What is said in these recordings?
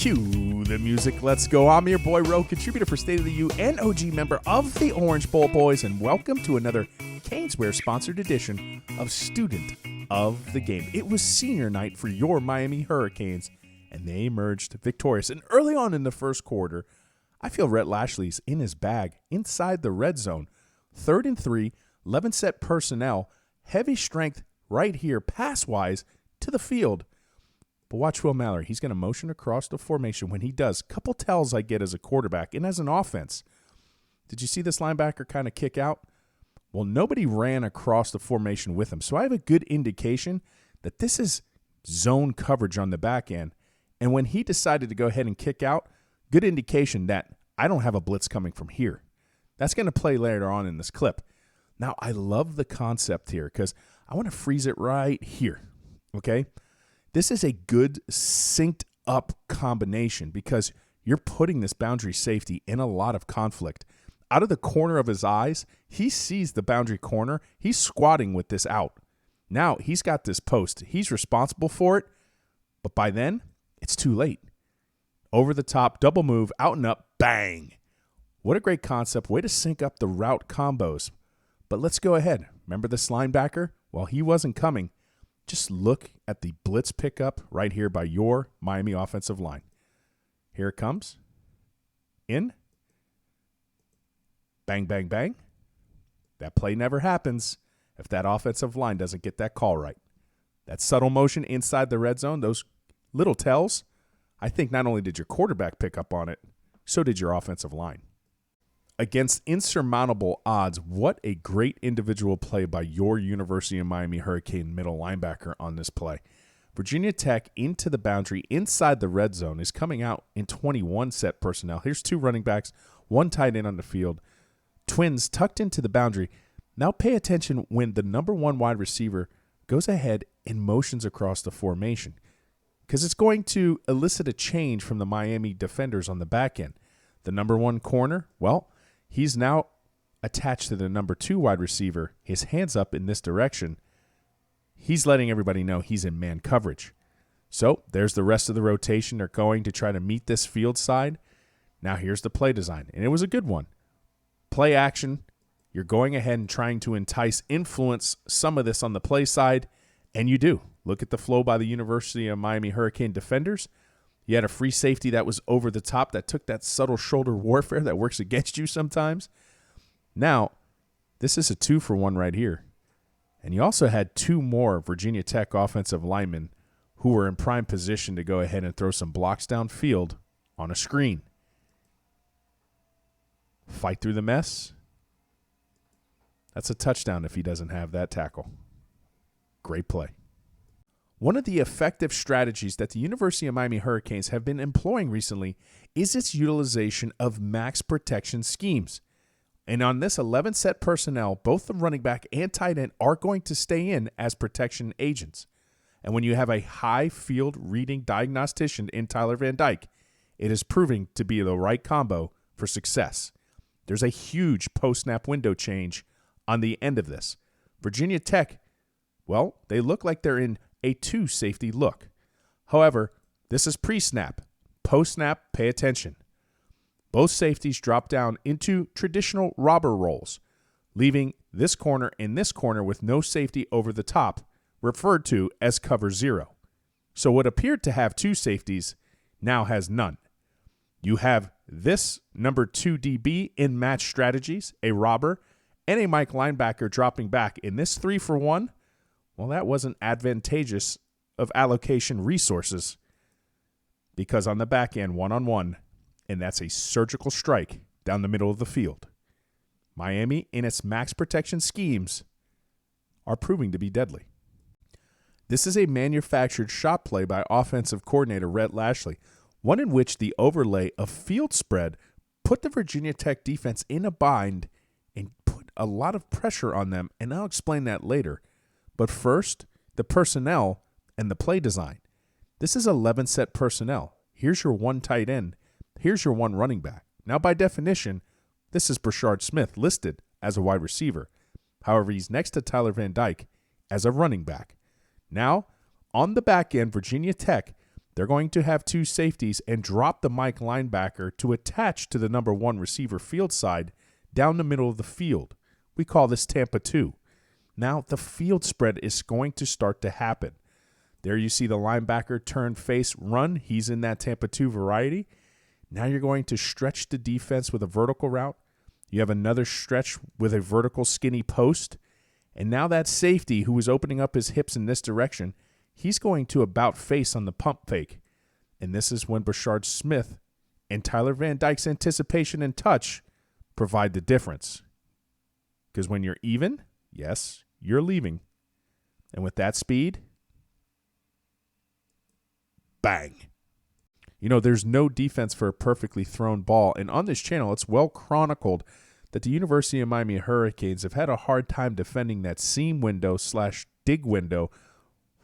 Cue the music. Let's go. I'm your boy Ro, contributor for State of the U and OG member of the Orange Bowl Boys, and welcome to another Caneswear sponsored edition of Student of the Game. It was senior night for your Miami Hurricanes, and they emerged victorious. And early on in the first quarter, I feel Rhett Lashley's in his bag inside the red zone. 3rd and 3, 11 set personnel, heavy strength right here, pass-wise, to the field. But watch Will Mallory. He's going to motion across the formation. When he does, couple tells I get as a quarterback and as an offense. Did you see this linebacker kind of kick out? Well, nobody ran across the formation with him. So I have a good indication that this is zone coverage on the back end. And when he decided to go ahead and kick out, good indication that I don't have a blitz coming from here. That's going to play later on in this clip. Now, I love the concept here because I want to freeze it right here, okay? This is a good synced up combination because you're putting this boundary safety in a lot of conflict. Out of the corner of his eyes, he sees the boundary corner. He's squatting with this out. Now he's got this post. He's responsible for it, but by then, it's too late. Over the top, double move, out and up, bang. What a great concept. Way to sync up the route combos. But let's go ahead. Remember this linebacker? Well, he wasn't coming. Just look at the blitz pickup right here by your Miami offensive line. Here it comes. In. Bang, bang, bang. That play never happens if that offensive line doesn't get that call right. That subtle motion inside the red zone, those little tells, I think not only did your quarterback pick up on it, so did your offensive line. Against insurmountable odds, what a great individual play by your University of Miami Hurricane middle linebacker on this play. Virginia Tech into the boundary inside the red zone is coming out in 21 set personnel. Here's 2 running backs, 1 tight end on the field. Twins tucked into the boundary. Now pay attention when the number 1 wide receiver goes ahead and motions across the formation because it's going to elicit a change from the Miami defenders on the back end. The number 1 corner, well, he's now attached to the number 2 wide receiver, his hands up in this direction. He's letting everybody know he's in man coverage. So there's the rest of the rotation. They're going to try to meet this field side. Now here's the play design, and it was a good one. Play action. You're going ahead and trying to influence some of this on the play side, and you do. Look at the flow by the University of Miami Hurricane defenders. You had a free safety that was over the top that took that subtle shoulder warfare that works against you sometimes. Now, this is a 2-for-1 right here. And you also had 2 more Virginia Tech offensive linemen who were in prime position to go ahead and throw some blocks downfield on a screen. Fight through the mess. That's a touchdown if he doesn't have that tackle. Great play. One of the effective strategies that the University of Miami Hurricanes have been employing recently is its utilization of max protection schemes. And on this 11 set personnel, both the running back and tight end are going to stay in as protection agents. And when you have a high field reading diagnostician in Tyler Van Dyke, it is proving to be the right combo for success. There's a huge post-snap window change on the end of this. Virginia Tech, well, they look like they're in a 2 safety look. However, this is pre-snap. Post-snap, pay attention. Both safeties drop down into traditional robber roles, leaving this corner and this corner with no safety over the top, referred to as cover 0. So what appeared to have 2 safeties now has none. You have this number 2 DB in match strategies, a robber, and a Mike linebacker dropping back. In this 3-for-1, well, that wasn't advantageous of allocation resources because on the back end, 1-on-1, and that's a surgical strike down the middle of the field. Miami, in its max protection schemes, are proving to be deadly. This is a manufactured shot play by offensive coordinator Rhett Lashley, one in which the overlay of field spread put the Virginia Tech defense in a bind and put a lot of pressure on them, and I'll explain that later. But first, the personnel and the play design. This is 11 set personnel. Here's your 1 tight end. Here's your 1 running back. Now, by definition, this is Brashard Smith listed as a wide receiver. However, he's next to Tyler Van Dyke as a running back. Now, on the back end, Virginia Tech, They're going to have two safeties and drop the Mike linebacker to attach to the number 1 receiver field side down the middle of the field. We call this Tampa 2. Now the field spread is going to start to happen. There you see the linebacker turn face run. He's in that Tampa 2 variety. Now you're going to stretch the defense with a vertical route. You have another stretch with a vertical skinny post. And now that safety who is opening up his hips in this direction, he's going to about face on the pump fake. And this is when Brashard Smith and Tyler Van Dyke's anticipation and touch provide the difference. Because when you're even, yes, you're leaving. And with that speed, bang. You know, there's no defense for a perfectly thrown ball. And on this channel, it's well chronicled that the University of Miami Hurricanes have had a hard time defending that seam window / dig window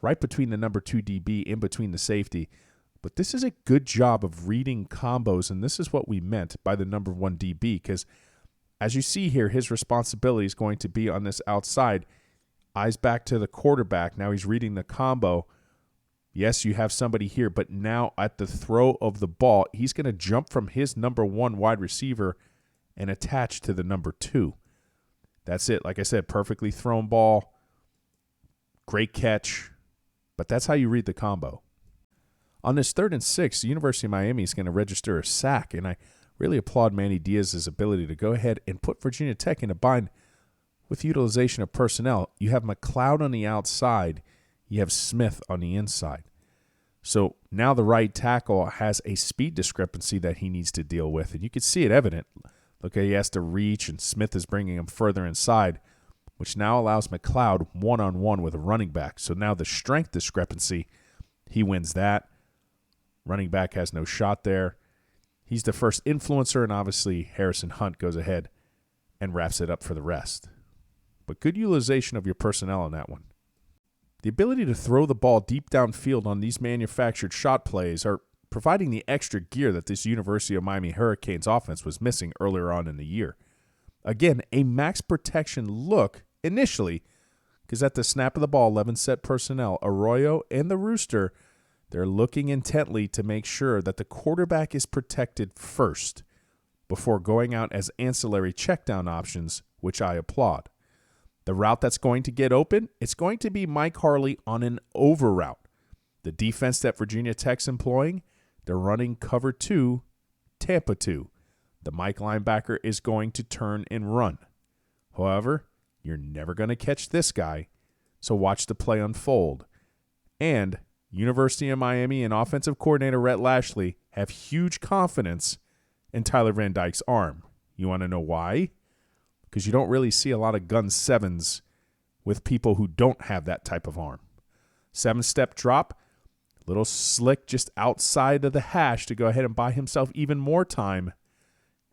right between the number 2 DB, in between the safety. But this is a good job of reading combos, and this is what we meant by the number 1 DB, because as you see here, his responsibility is going to be on this outside. Eyes back to the quarterback. Now he's reading the combo. Yes, you have somebody here, but now at the throw of the ball, he's going to jump from his number 1 wide receiver and attach to the number 2. That's it. Like I said, perfectly thrown ball. Great catch. But that's how you read the combo. On this 3rd and 6, the University of Miami is going to register a sack, and I really applaud Manny Diaz's ability to go ahead and put Virginia Tech in a bind with utilization of personnel. You have McLeod on the outside. You have Smith on the inside. So now the right tackle has a speed discrepancy that he needs to deal with, and you can see it evident. Look, he has to reach, and Smith is bringing him further inside, which now allows McLeod one-on-one with a running back. So now the strength discrepancy, he wins that. Running back has no shot there. He's the first influencer, and obviously Harrison Hunt goes ahead and wraps it up for the rest. But good utilization of your personnel on that one. The ability to throw the ball deep downfield on these manufactured shot plays are providing the extra gear that this University of Miami Hurricanes offense was missing earlier on in the year. Again, a max protection look initially, because at the snap of the ball, 11 set personnel, Arroyo and the Rooster, they're looking intently to make sure that the quarterback is protected first before going out as ancillary checkdown options, which I applaud. The route that's going to get open, it's going to be Mike Harley on an over route. The defense that Virginia Tech's employing, they're running cover 2, Tampa 2. The Mike linebacker is going to turn and run. However, you're never going to catch this guy, so watch the play unfold. And University of Miami and offensive coordinator Rhett Lashley have huge confidence in Tyler Van Dyke's arm. You want to know why? Because you don't really see a lot of gun 7s with people who don't have that type of arm. 7-step drop, little slick just outside of the hash to go ahead and buy himself even more time.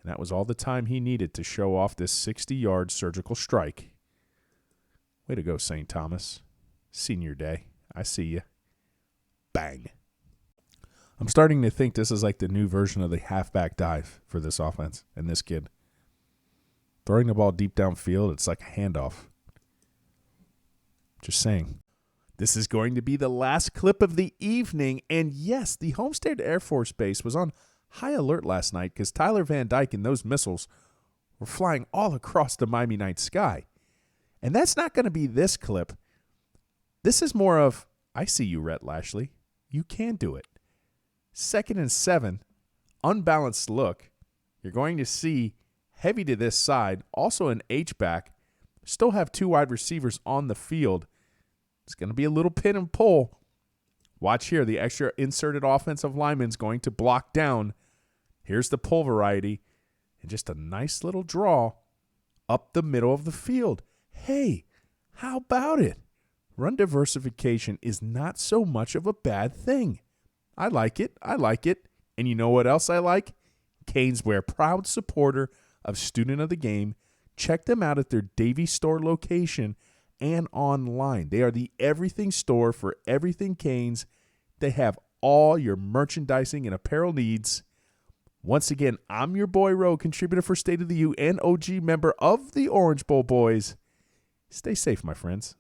And that was all the time he needed to show off this 60-yard surgical strike. Way to go, St. Thomas. Senior day. I see you. Bang. I'm starting to think this is like the new version of the halfback dive for this offense and this kid. Throwing the ball deep downfield, it's like a handoff. Just saying. This is going to be the last clip of the evening. And yes, the Homestead Air Force Base was on high alert last night because Tyler Van Dyke and those missiles were flying all across the Miami night sky. And that's not going to be this clip. This is more of, I see you, Rhett Lashley. You can do it. 2nd and 7, unbalanced look. You're going to see heavy to this side, also an H-back. Still have 2 wide receivers on the field. It's going to be a little pin and pull. Watch here. The extra inserted offensive lineman's going to block down. Here's the pull variety. And just a nice little draw up the middle of the field. Hey, how about it? Run diversification is not so much of a bad thing. I like it. I like it. And you know what else I like? Caneswear, proud supporter of Student of the Game. Check them out at their Davie Store location and online. They are the everything store for everything Canes. They have all your merchandising and apparel needs. Once again, I'm your boy Ro, contributor for State of the U and OG member of the Orange Bowl Boys. Stay safe, my friends.